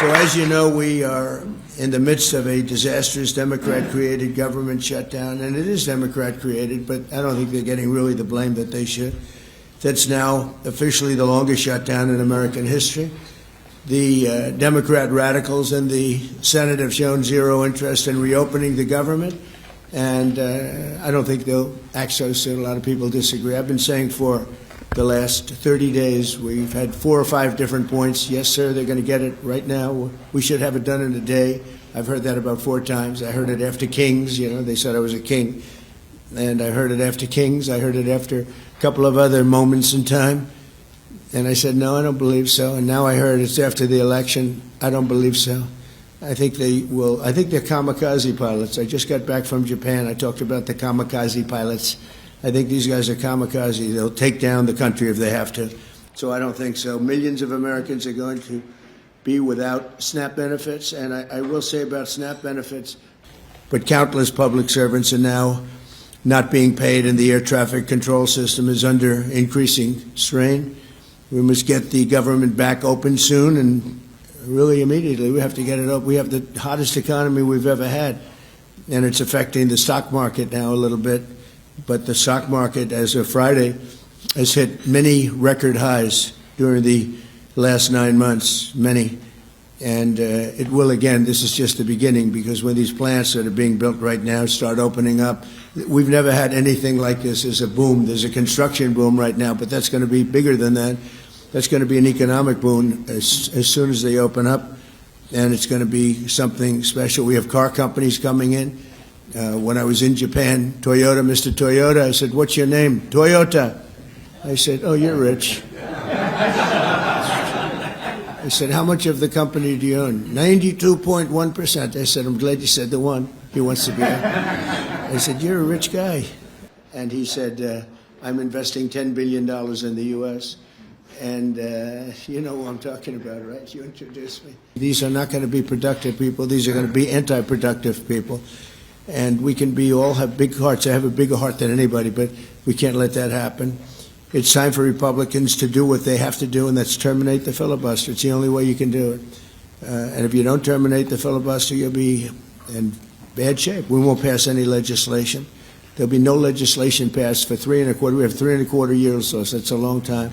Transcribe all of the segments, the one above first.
So as you know, we are in the midst of a disastrous Democrat-created government shutdown, and it is Democrat-created, but I don't think they're getting really the blame that they should. That's now officially the longest shutdown in American history. The Democrat radicals in the Senate have shown zero interest in reopening the government, and I don't think they'll act so soon. A lot of people disagree. I've been saying for the last 30 days, we've had 4 or 5 different points. Yes, sir, they're going to get it right now. We should have it done in a day. I've heard that about 4 times. I heard it after Kings. They said I was a king. And I heard it after Kings. I heard it after a couple of other moments in time. And I said, no, I don't believe so. And now I heard it's after the election. I don't believe so. I think they will. I think they're kamikaze pilots. I just got back from Japan. I talked about the kamikaze pilots. I think these guys are kamikaze. They'll take down the country if they have to. So I don't think so. Millions of Americans are going to be without SNAP benefits. And I will say about SNAP benefits, but countless public servants are now not being paid, and the air traffic control system is under increasing strain. We must get the government back open soon, and really immediately. We have to get it up. We have the hottest economy we've ever had, and it's affecting the stock market now a little bit. But the stock market, as of Friday, has hit many record highs during the last 9 months, many. And it will again. This is just the beginning, because when these plants that are being built right now start opening up, we've never had anything like this. There's a boom. There's a construction boom right now, but that's going to be bigger than that. That's going to be an economic boom as soon as they open up, and it's going to be something special. We have car companies coming in. When I was in Japan, Toyota, Mr. Toyota, I said, what's your name? Toyota. I said, oh, you're rich. I said, how much of the company do you own? 92.1%. I said, I'm glad you said the one. He wants to be on. I said, you're a rich guy. And he said, I'm investing $10 billion in the U.S., and you know who I'm talking about, right? You introduced me. These are not going to be productive people. These are going to be anti-productive people. And we can all have big hearts. I have a bigger heart than anybody, but we can't let that happen. It's time for Republicans to do what they have to do, and that's terminate the filibuster. It's the only way you can do it. And if you don't terminate the filibuster, you'll be in bad shape. We won't pass any legislation. There'll be no legislation passed for 3 1/4. We have 3 1/4 years, so that's a long time.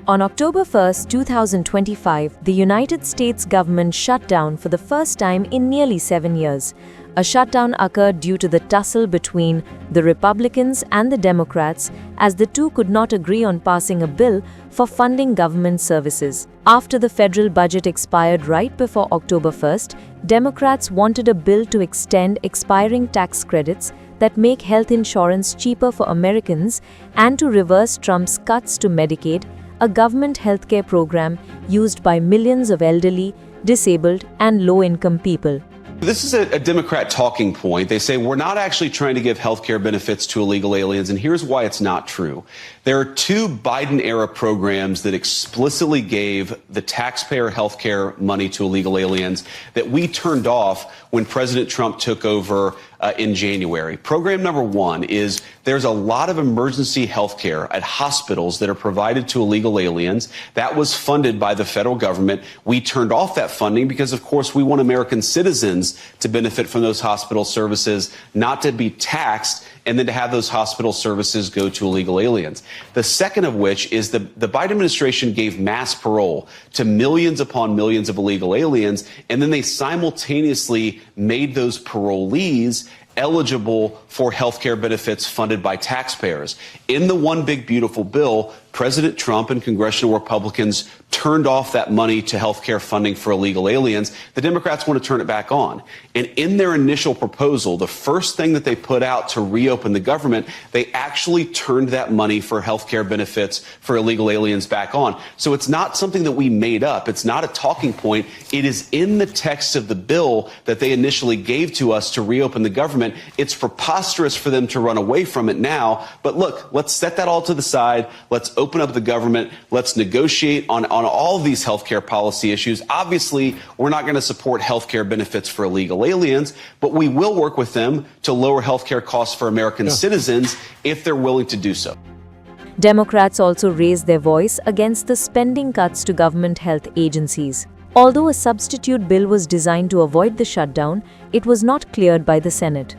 On October 1, 2025, the United States government shut down for the first time in nearly 7 years. A shutdown occurred due to the tussle between the Republicans and the Democrats, as the two could not agree on passing a bill for funding government services. After the federal budget expired right before October 1st, Democrats wanted a bill to extend expiring tax credits that make health insurance cheaper for Americans and to reverse Trump's cuts to Medicaid, a government healthcare program used by millions of elderly, disabled, and low-income people. This is a Democrat talking point. They say we're not actually trying to give health care benefits to illegal aliens, and here's why it's not true. There are 2 Biden-era programs that explicitly gave the taxpayer health care money to illegal aliens that we turned off when President Trump took over in January. Program number 1 is there's a lot of emergency health care at hospitals that are provided to illegal aliens. That was funded by the federal government. We turned off that funding because, of course, we want American citizens to benefit from those hospital services, not to be taxed and then to have those hospital services go to illegal aliens. The second of which is the Biden administration gave mass parole to millions upon millions of illegal aliens, and then they simultaneously made those parolees eligible for health care benefits funded by taxpayers. In the One Big Beautiful Bill, President Trump and congressional Republicans turned off that money to health care funding for illegal aliens. The Democrats want to turn it back on. And in their initial proposal, the first thing that they put out to reopen the government, they actually turned that money for health care benefits for illegal aliens back on. So it's not something that we made up. It's not a talking point. It is in the text of the bill that they initially gave to us to reopen the government. agreement. It's preposterous for them to run away from it now. But look, let's set that all to the side. Let's open up the government. Let's negotiate on all these healthcare policy issues. Obviously, we're not going to support healthcare benefits for illegal aliens, but we will work with them to lower healthcare costs for American citizens if they're willing to do so. Democrats also raised their voice against the spending cuts to government health agencies. Although a substitute bill was designed to avoid the shutdown, it was not cleared by the Senate.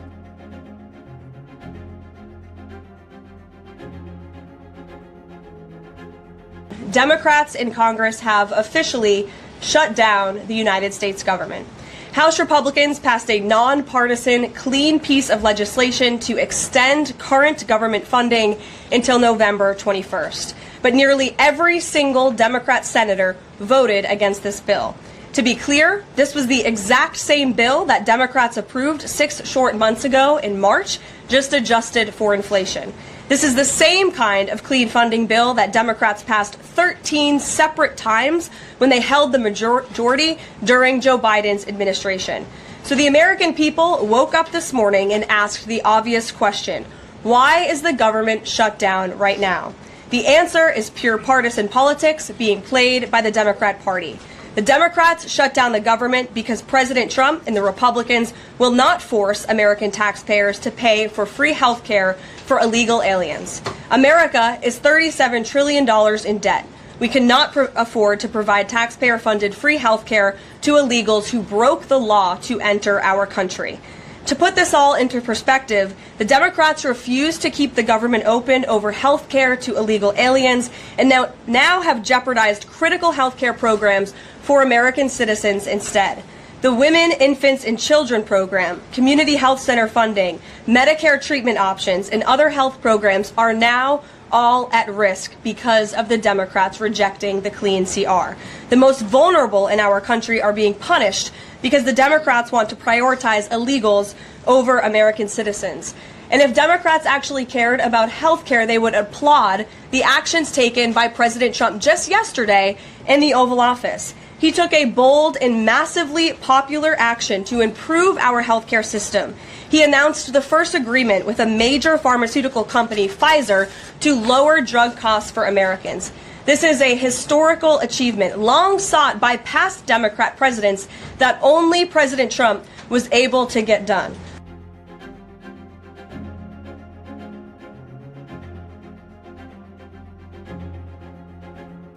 Democrats in Congress have officially shut down the United States government. House Republicans passed a nonpartisan, clean piece of legislation to extend current government funding until November 21st. But nearly every single Democrat senator voted against this bill. To be clear, this was the exact same bill that Democrats approved 6 short months ago in March, just adjusted for inflation. This is the same kind of clean funding bill that Democrats passed 13 separate times when they held the majority during Joe Biden's administration. So the American people woke up this morning and asked the obvious question: why is the government shut down right now? The answer is pure partisan politics being played by the Democrat Party. The Democrats shut down the government because President Trump and the Republicans will not force American taxpayers to pay for free health care for illegal aliens. America is $37 trillion in debt. We cannot afford to provide taxpayer-funded free health care to illegals who broke the law to enter our country. To put this all into perspective, the Democrats refused to keep the government open over health care to illegal aliens and now have jeopardized critical health care programs for American citizens instead. The Women, Infants, and Children program, community health center funding, Medicare treatment options, and other health programs are now all at risk because of the Democrats rejecting the clean CR. The most vulnerable in our country are being punished because the Democrats want to prioritize illegals over American citizens. And if Democrats actually cared about health care, they would applaud the actions taken by President Trump just yesterday in the Oval Office. He took a bold and massively popular action to improve our healthcare system. He announced the first agreement with a major pharmaceutical company, Pfizer, to lower drug costs for Americans. This is a historical achievement long sought by past Democrat presidents that only President Trump was able to get done.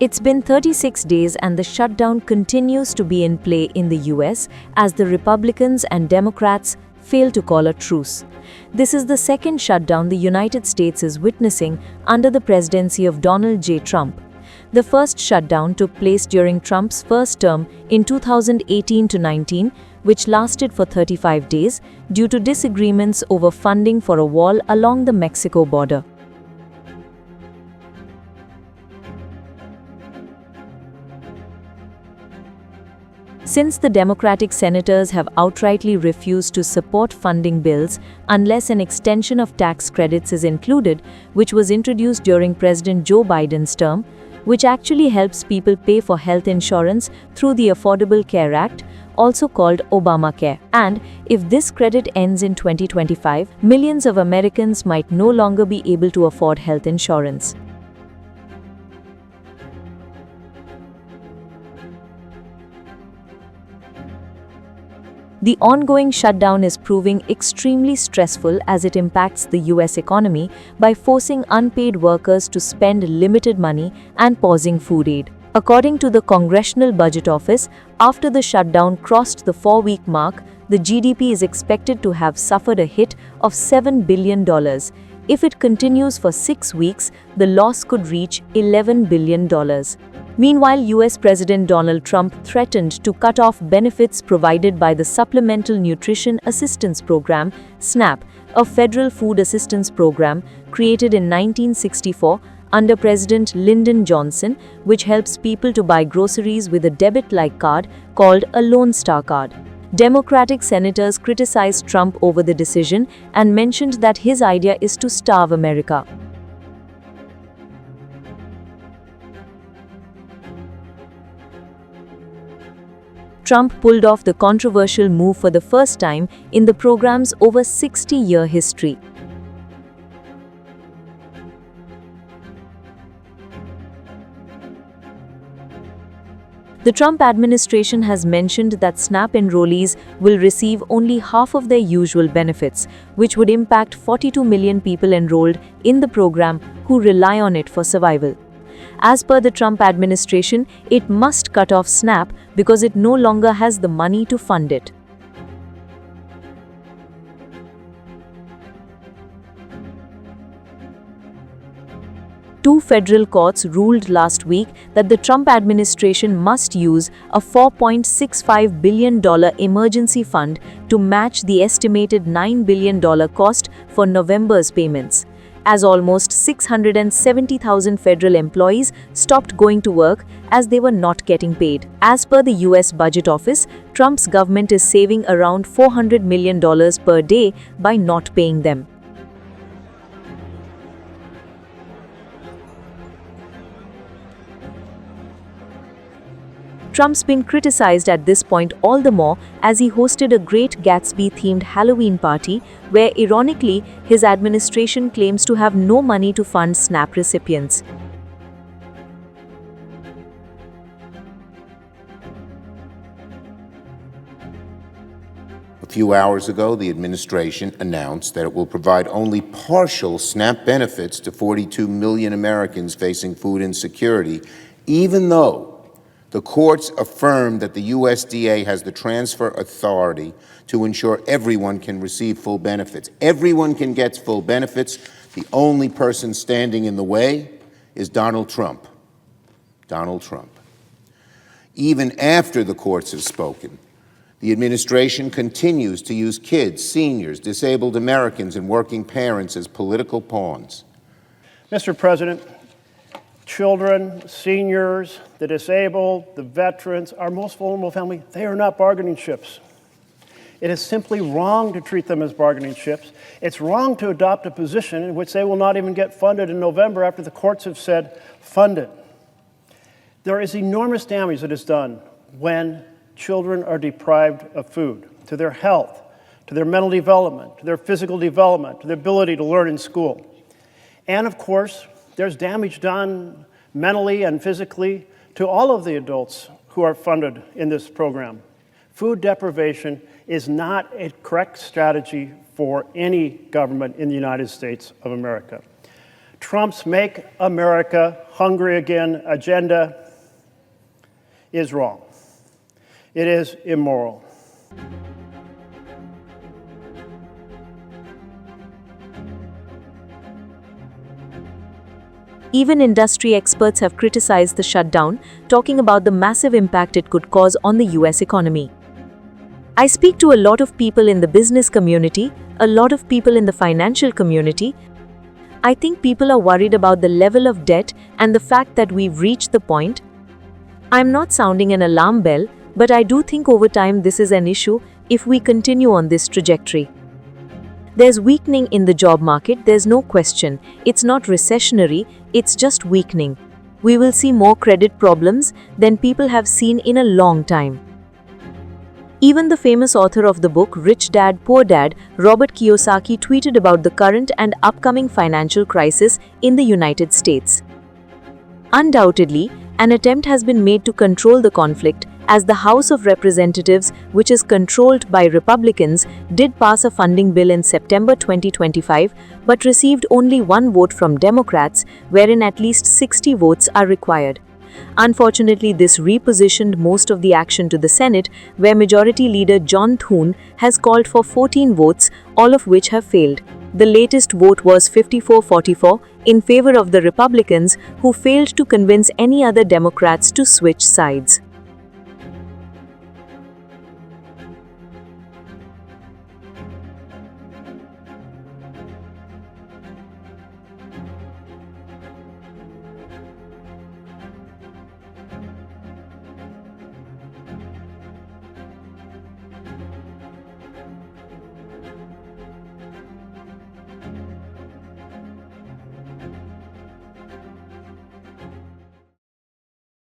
It's been 36 days and the shutdown continues to be in play in the US as the Republicans and Democrats fail to call a truce. This is the second shutdown the United States is witnessing under the presidency of Donald J. Trump. The first shutdown took place during Trump's first term in 2018-19, which lasted for 35 days due to disagreements over funding for a wall along the Mexico border. Since the Democratic senators have outrightly refused to support funding bills unless an extension of tax credits is included, which was introduced during President Joe Biden's term, which actually helps people pay for health insurance through the Affordable Care Act, also called Obamacare. And if this credit ends in 2025, millions of Americans might no longer be able to afford health insurance. The ongoing shutdown is proving extremely stressful as it impacts the US economy by forcing unpaid workers to spend limited money and pausing food aid. According to the Congressional Budget Office, after the shutdown crossed the 4-week mark, the GDP is expected to have suffered a hit of $7 billion. If it continues for 6 weeks, the loss could reach $11 billion. Meanwhile, US President Donald Trump threatened to cut off benefits provided by the Supplemental Nutrition Assistance Program, SNAP, a federal food assistance program created in 1964 under President Lyndon Johnson, which helps people to buy groceries with a debit-like card called a Lone Star card. Democratic senators criticized Trump over the decision and mentioned that his idea is to starve America. Trump pulled off the controversial move for the first time in the program's over 60-year history. The Trump administration has mentioned that SNAP enrollees will receive only half of their usual benefits, which would impact 42 million people enrolled in the program who rely on it for survival. As per the Trump administration, it must cut off SNAP because it no longer has the money to fund it. Two federal courts ruled last week that the Trump administration must use a $4.65 billion emergency fund to match the estimated $9 billion cost for November's payments, as almost 670,000 federal employees stopped going to work as they were not getting paid. As per the US Budget Office, Trump's government is saving around $400 million per day by not paying them. Trump's been criticized at this point all the more as he hosted a Great Gatsby-themed Halloween party where, ironically, his administration claims to have no money to fund SNAP recipients. A few hours ago, the administration announced that it will provide only partial SNAP benefits to 42 million Americans facing food insecurity, even though the courts affirmed that the USDA has the transfer authority to ensure everyone can receive full benefits. Everyone can get full benefits. The only person standing in the way is Donald Trump. Donald Trump. Even after the courts have spoken, the administration continues to use kids, seniors, disabled Americans, and working parents as political pawns. Mr. President, children, seniors, the disabled, the veterans, our most vulnerable family, they are not bargaining chips. It is simply wrong to treat them as bargaining chips. It's wrong to adopt a position in which they will not even get funded in November after the courts have said, fund it. There is enormous damage that is done when children are deprived of food, to their health, to their mental development, to their physical development, to their ability to learn in school. And of course, there's damage done mentally and physically to all of the adults who are funded in this program. Food deprivation is not a correct strategy for any government in the United States of America. Trump's Make America Hungry Again agenda is wrong. It is immoral. Even industry experts have criticized the shutdown, talking about the massive impact it could cause on the US economy. I speak to a lot of people in the business community, a lot of people in the financial community. I think people are worried about the level of debt and the fact that we've reached the point. I'm not sounding an alarm bell, but I do think over time this is an issue if we continue on this trajectory. There's weakening in the job market, there's no question. It's not recessionary, it's just weakening. We will see more credit problems than people have seen in a long time. Even the famous author of the book Rich Dad, Poor Dad, Robert Kiyosaki, tweeted about the current and upcoming financial crisis in the United States. Undoubtedly, an attempt has been made to control the conflict, as the House of Representatives, which is controlled by Republicans, did pass a funding bill in September 2025, but received only one vote from Democrats, wherein at least 60 votes are required. Unfortunately, this repositioned most of the action to the Senate, where Majority Leader John Thune has called for 14 votes, all of which have failed. The latest vote was 54-44 in favor of the Republicans, who failed to convince any other Democrats to switch sides.